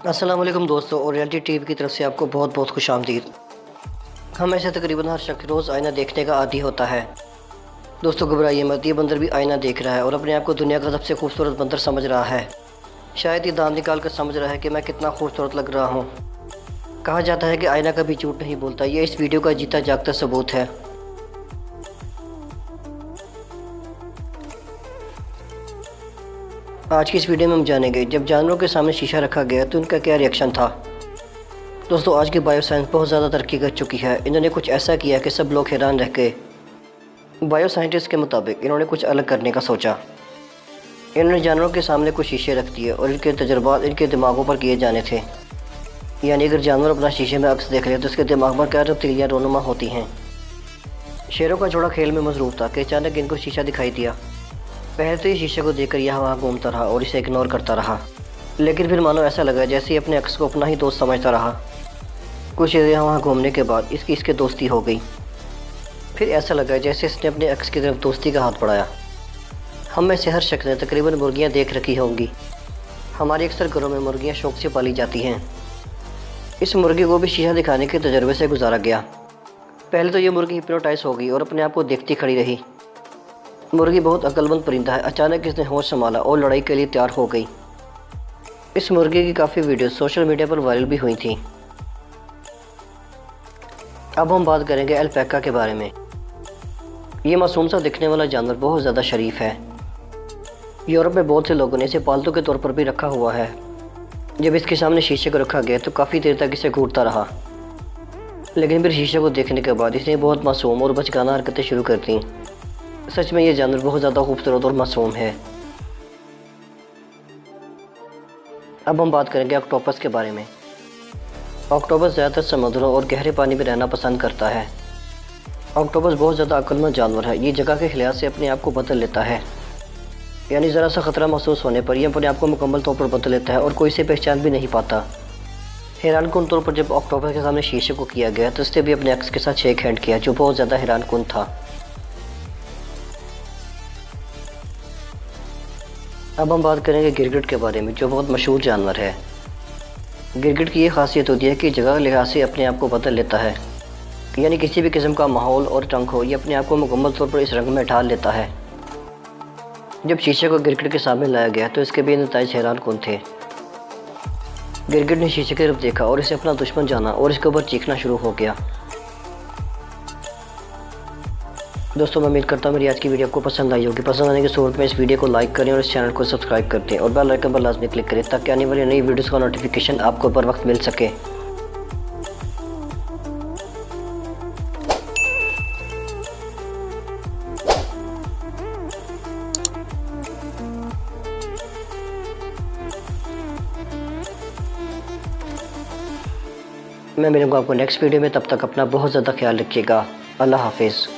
अस्सलाम वालेकुम दोस्तों, और रियलिटी टीवी की तरफ से आपको बहुत बहुत खुशामदीद। हम ऐसे तकरीबन हर शख्स रोज़ आईना देखने का आदी होता है। दोस्तों घबराइए मत, ये बंदर भी आईना देख रहा है और अपने आप को दुनिया का सबसे खूबसूरत बंदर समझ रहा है। शायद ये दांत निकाल कर समझ रहा है कि मैं कितना खूबसूरत लग रहा हूँ। कहा जाता है कि आईना कभी झूठ नहीं बोलता। ये इस वीडियो का जीता जागता सबूत है। आज की इस वीडियो में हम जानेंगे, जब जानवरों के सामने शीशा रखा गया तो उनका क्या रिएक्शन था। दोस्तों आज की बायोसाइंस बहुत ज़्यादा तरक्की कर चुकी है। इन्होंने कुछ ऐसा किया कि सब लोग हैरान रह गए। बायोसाइंटिस्ट के मुताबिक इन्होंने कुछ अलग करने का सोचा। इन्होंने जानवरों के सामने कुछ शीशे रख दिए और इनके तजुर्बात इनके दिमागों पर किए जाने थे। यानी अगर जानवर अपना शीशे में अक्स देख ले तो उसके दिमाग पर क्या तब्दीलियाँ रोनुमा होती हैं। शेरों का जोड़ा खेल में मसरूफ़ था कि अचानक इनको शीशा दिखाई दिया। पहले तो ये शीशे को देखकर यहाँ वहाँ घूमता रहा और इसे इग्नोर करता रहा, लेकिन फिर मानो ऐसा लगा जैसे ही अपने अक्स को अपना ही दोस्त समझता रहा। कुछ देर यहाँ वहाँ घूमने के बाद इसके दोस्ती हो गई। फिर ऐसा लगा जैसे इसने अपने अक्स की तरफ दोस्ती का हाथ बढ़ाया। हम में से हर शख्स ने तकरीबन मुर्गियाँ देख रखी होंगी। हमारे अक्सर घरों में मुर्गियाँ शौक से पाली जाती हैं। इस मुर्गी को भी शीशा दिखाने के तजर्बे से गुजारा गया। पहले तो ये मुर्गी हिप्नोटाइज हो गई और अपने आप को देखती खड़ी रही। मुर्गी बहुत अक्लमंद परिंदा है। अचानक इसने होश संभाला और लड़ाई के लिए तैयार हो गई। इस मुर्गी की काफ़ी वीडियो सोशल मीडिया पर वायरल भी हुई थी। अब हम बात करेंगे अल्पैका के बारे में। ये मासूम सा दिखने वाला जानवर बहुत ज़्यादा शरीफ है। यूरोप में बहुत से लोगों ने इसे पालतू के तौर पर भी रखा हुआ है। जब इसके सामने शीशे को रखा गया तो काफ़ी देर तक इसे घूरता रहा, लेकिन फिर शीशे को देखने के बाद इसने बहुत मासूम और बचकाना हरकतें शुरू कर दी। सच में ये जानवर बहुत ज़्यादा खूबसूरत और मासूम है। अब हम बात करेंगे ऑक्टोपस के बारे में। ऑक्टोपस ज़्यादातर समुद्रों और गहरे पानी में रहना पसंद करता है। ऑक्टोपस बहुत ज़्यादा अक्लमंद जानवर है। ये जगह के लिहाज से अपने आप को बदल लेता है। यानी ज़रा सा ख़तरा महसूस होने पर यह अपने आप को मुकम्मल तौर पर बदल लेता है और कोई इसे पहचान भी नहीं पाता। हैरानकुन तौर पर जब ऑक्टोपस के सामने शीशे को किया गया तो उसने भी अपने अक्स के साथ शेक हैंड किया, जो बहुत ज़्यादा हैरानकुन था। अब हम बात करेंगे गिरगिट के बारे में, जो बहुत मशहूर जानवर है। गिरगिट की ये खासियत होती है कि जगह के लिहाज से अपने आप को बदल लेता है। यानी किसी भी किस्म का माहौल और रंग हो, ये अपने आप को मुकम्मल तौर पर इस रंग में ढाल लेता है। जब शीशे को गिरगिट के सामने लाया गया तो इसके भी नतीजे हैरानकुन थे। गिरगिट ने शीशे की तरफ देखा और इसे अपना दुश्मन जाना और इसके ऊपर चीखना शुरू हो गया। दोस्तों मैं उम्मीद करता हूँ मेरी आज की वीडियो आपको पसंद आई होगी। पसंद आने की सूरत में इस वीडियो को लाइक करें और इस चैनल को सब्सक्राइब कर दें और बेल आइकन पर लाजमी क्लिक करें ताकि आने वाली नई वीडियोस का नोटिफिकेशन आपको बर वक्त मिल सके। मैं मिलूंगा आपको नेक्स्ट वीडियो में। तब तक अपना बहुत ज़्यादा ख्याल रखिएगा। अल्लाह हाफिज़।